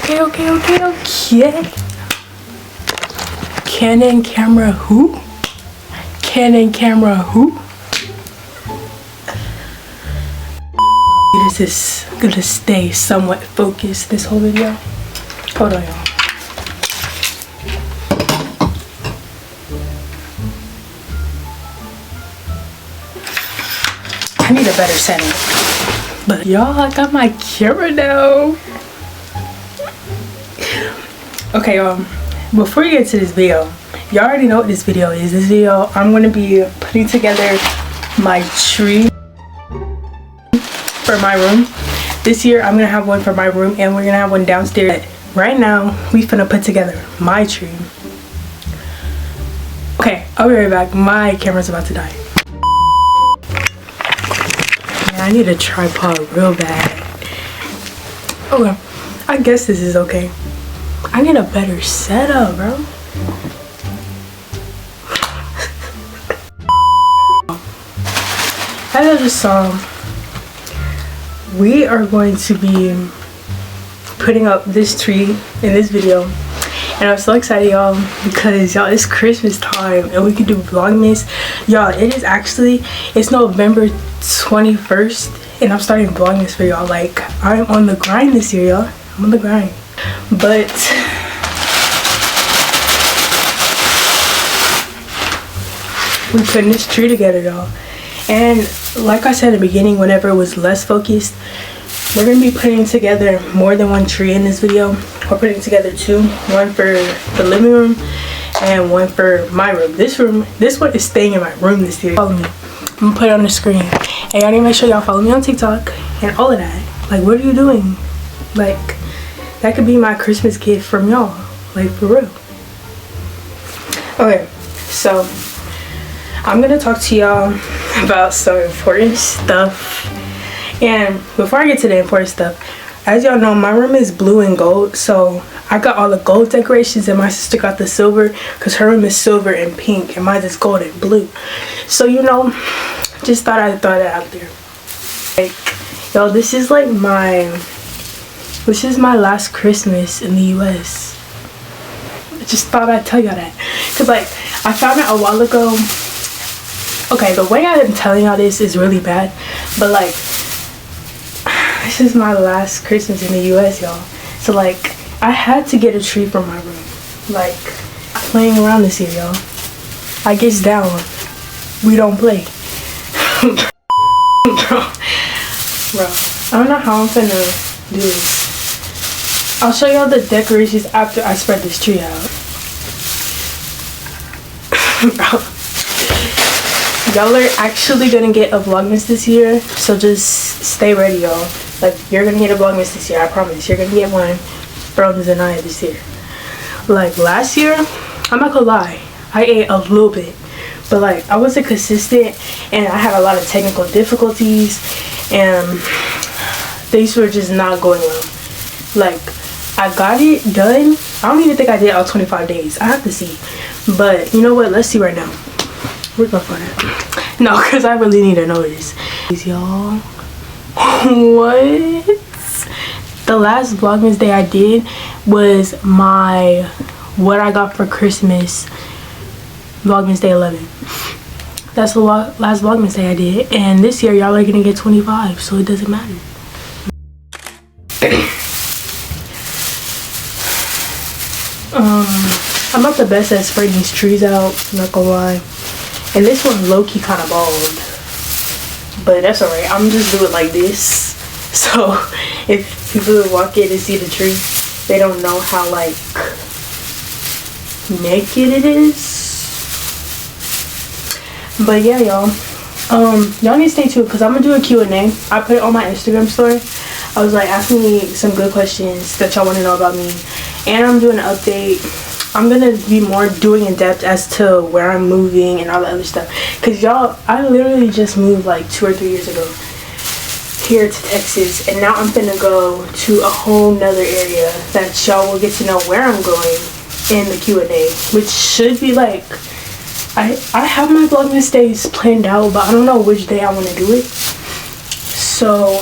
Okay. Canon camera who? Canon camera who? This is gonna stay somewhat focused this whole video. Hold on, y'all. I need a better setting. But y'all, I got my camera now. Okay, before we get to this video, y'all already know what this video is. This video, I'm gonna be putting together my tree for my room. This year, I'm gonna have one for my room, and we're gonna have one downstairs. Right now, we finna put together my tree. Okay, I'll be right back. My camera's about to die. Man, I need a tripod real bad. Okay, I guess this is okay. I need a better setup, bro. As I just saw, we are going to be putting up this tree in this video, and I'm so excited, y'all, because y'all, it's Christmas time and we can do vlogmas. Y'all, it's November 21st and I'm starting vlogmas for y'all. Like, I'm on the grind this year, y'all. I'm on the grind. But we're putting this tree together, y'all. And like I said in the beginning, whenever it was less focused, we're gonna be putting together more than one tree in this video. We're putting together two, one for the living room and one for my room. This one is staying in my room this year. Follow me. I'm gonna put it on the screen. And y'all need to make sure y'all follow me on TikTok and all of that. Like, what are you doing? Like, that could be my Christmas gift from y'all. Like, for real. Okay, so I'm gonna talk to y'all about some important stuff. And before I get to the important stuff, as y'all know, my room is blue and gold, so I got all the gold decorations and my sister got the silver, because her room is silver and pink and mine is gold and blue. So, you know, just thought I'd throw that out there. Like, y'all, this is my last Christmas in the US. I just thought I'd tell y'all that, because like, I found out a while ago. Okay, the way I'm telling y'all this is really bad, but like, this is my last Christmas in the US, y'all. So like, I had to get a tree for my room. Like, playing around this year, y'all. I gets down. We don't play. Bro, I don't know how I'm finna do this. I'll show y'all the decorations after I spread this tree out. Bro, y'all are actually gonna get a vlogmas this year, so just stay ready, y'all. Like, you're gonna get a vlogmas this year, I promise. You're gonna get one from Zaniya this year. Like, last year, I'm not gonna lie, I ate a little bit, but like, I wasn't consistent and I had a lot of technical difficulties and things were just not going well. Like, I got it done. I don't even think I did all 25 days. I have to see. But you know what? Let's see right now. Where's my phone at? No, because I really need to know this. Y'all, what? The last vlogmas day I did was what I got for Christmas, vlogmas day 11. That's the last vlogmas day I did, and this year y'all are gonna get 25, so it doesn't matter. I'm not the best at spreading these trees out, not gonna lie. And this one low-key kind of bald, but that's alright. I'm just do it like this, so if people walk in and see the tree, they don't know how like naked it is. But yeah, y'all, y'all need to stay tuned because I'm gonna do a Q&A. I put it on my Instagram story. I was like, ask me some good questions that y'all want to know about me, and I'm doing an update. I'm gonna be more doing in depth as to where I'm moving and all the other stuff, because y'all, I literally just moved like 2 or 3 years ago here to Texas, and now I'm finna go to a whole nother area that y'all will get to know where I'm going in the Q&A, which should be like, I have my vlogmas days planned out, but I don't know which day I want to do it. So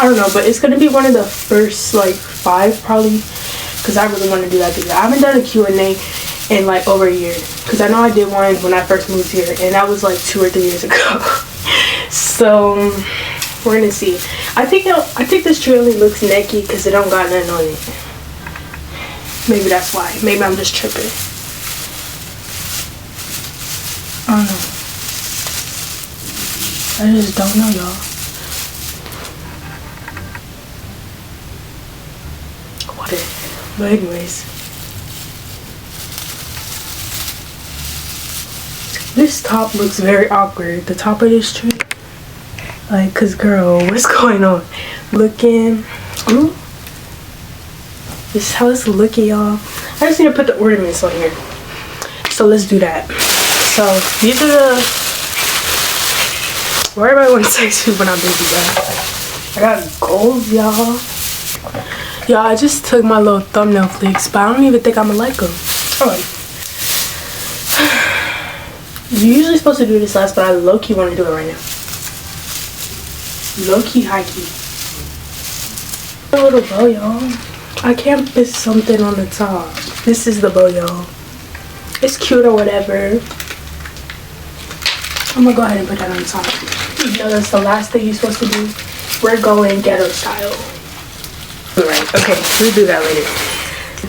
I don't know, but it's gonna be one of the first like 5 probably, because I really want to do that video. I haven't done a Q&A in like over a year, because I know I did one when I first moved here, and that was like 2 or 3 years ago. So we're gonna see. I think this tree only looks necky because it don't got nothing on it. Maybe that's why. Maybe I'm just tripping. I don't know. I just don't know, y'all. What? But anyways, this top looks very awkward. The top of this tree, like, cause girl, what's going on? Looking. Ooh. This is how it's looking, y'all. I just need to put the ornaments on here. So let's do that. So these are the. Why everybody want to say to when I'm busy, guys? I got gold, y'all. Y'all, I just took my little thumbnail flicks, but I don't even think I'm gonna like them. Alright. You're usually supposed to do this last, but I low-key want to do it right now. Low-key, high-key. A little bow, y'all. I can't put something on the top. This is the bow, y'all. It's cute or whatever. I'm gonna go ahead and put that on the top. You know that's the last thing you're supposed to do. We're going ghetto style. Alright, okay, we'll do that later.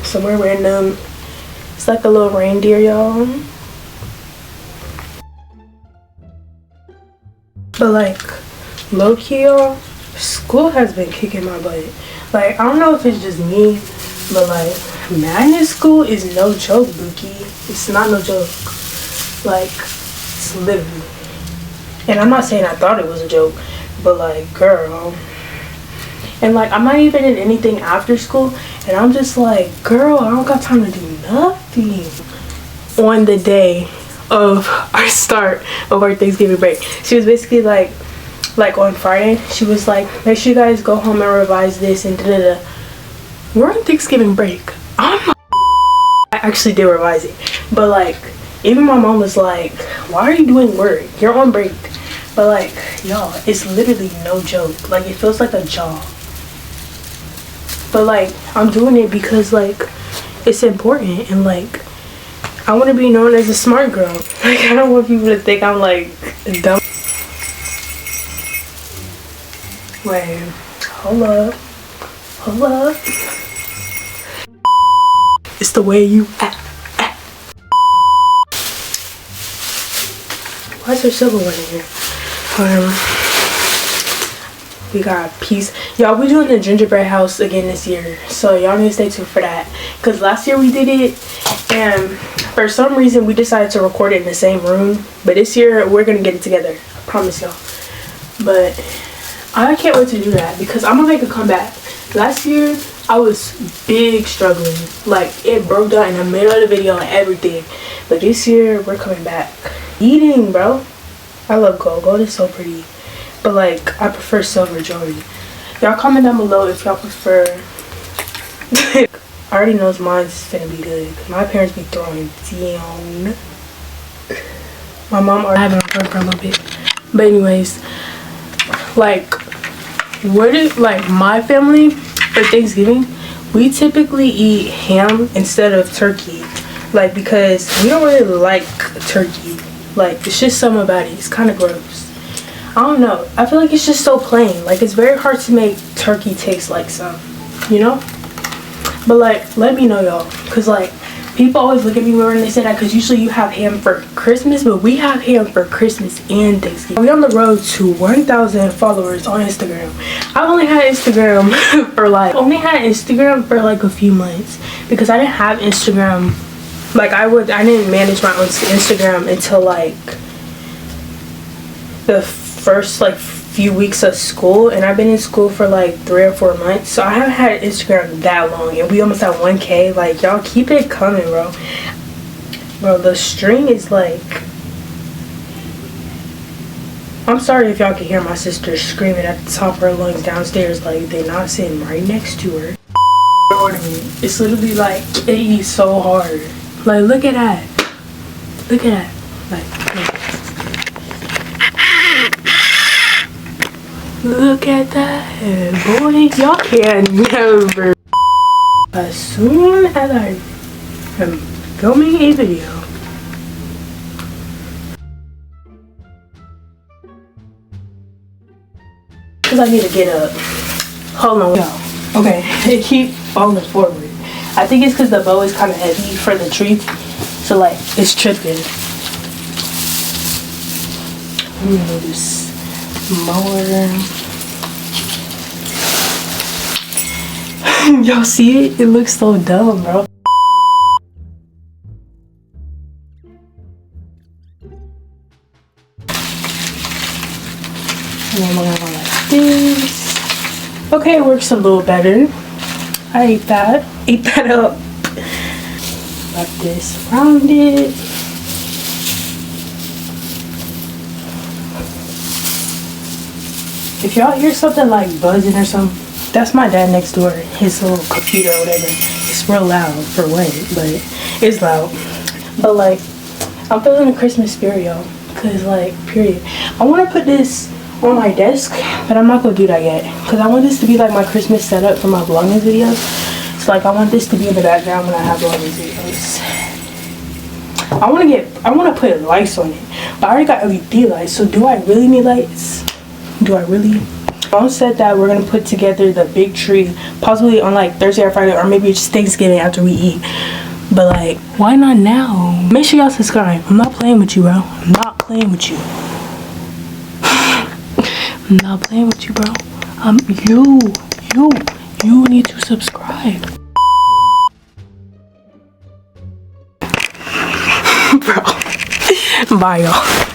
So we're random. It's like a little reindeer, y'all. But like, low-key, y'all, school has been kicking my butt. Like, I don't know if it's just me, but like, madness school is no joke, Bookie. It's not no joke. Like, it's literally. And I'm not saying I thought it was a joke, but like, girl. And like, I'm not even in anything after school, and I'm just like, girl, I don't got time to do nothing. On the day of our start of our Thanksgiving break, she was basically like on Friday, she was like, make sure you guys go home and revise this and da-da-da. We're on Thanksgiving break. I actually did revise it, but like, even my mom was like, why are you doing work? You're on break. But like, y'all, it's literally no joke. Like, it feels like a job. But like, I'm doing it because like, it's important, and like, I want to be known as a smart girl. Like, I don't want people to think I'm like dumb. Wait, hold up. It's the way you act. Why is there silverware in here? We got peace. Y'all, we doing the gingerbread house again this year, so y'all need to stay tuned for that, because last year we did it and for some reason we decided to record it in the same room, but this year we're gonna get it together, I promise y'all. But I can't wait to do that because I'm gonna make a comeback. Last year I was big struggling, like it broke down in the middle of the video and everything, but this year we're coming back. Eating, bro, I love gold. Gold is so pretty, but like, I prefer silver jewelry. Y'all comment down below if y'all prefer. I already knows mine's gonna be good. My parents be throwing down. My mom already having it for a little bit. But anyways, like, like my family for Thanksgiving, we typically eat ham instead of turkey. Like, because we don't really like turkey. Like, it's just something about it. It's kind of gross. I don't know. I feel like it's just so plain. Like, it's very hard to make turkey taste like some, you know? But like, let me know, y'all, because like, people always look at me when they say that, because usually you have ham for Christmas, but we have ham for Christmas and Thanksgiving. We're on the road to 1,000 followers on Instagram. I've only had Instagram for like a few months, because I didn't have Instagram. Like, I didn't manage my own Instagram until like the first like few weeks of school, and I've been in school for like 3 or 4 months, so I haven't had Instagram that long, and we almost at 1K. Like, y'all keep it coming, bro. The string is like, I'm sorry if y'all can hear my sister screaming at the top of her lungs downstairs, like they're not sitting right next to her. It's literally like, it eats so hard. Like, look at that. Look at that. Like, look. Look at that, boy. Y'all can never. As soon as I am filming a video, because I need to get up. Hold on, y'all. Okay, it keep falling forward. I think it's because the bow is kind of heavy for the tree, so like it's tripping. Let me move this mower. Y'all see it? It looks so dumb, bro. And then we're gonna go like this. Okay, it works a little better. I ate that up. Wrap this around it. If y'all hear something like buzzing or something, that's my dad next door. His little computer or whatever. It's real loud for what, but it's loud. But like, I'm feeling the Christmas spirit, y'all. Cause like, period. I want to put this on my desk, but I'm not gonna do that yet. Cause I want this to be like my Christmas setup for my vlogmas videos. So like, I want this to be in the background when I have vlogmas videos. I want to put lights on it, but I already got LED lights. So do I really need lights? Do I really? Mom said that we're gonna put together the big tree possibly on like Thursday or Friday, or maybe just Thanksgiving after we eat. But like, why not now? Make sure y'all subscribe. I'm not playing with you, bro. I'm not playing with you. I'm not playing with you, bro. You need to subscribe. Bro. Bye, y'all.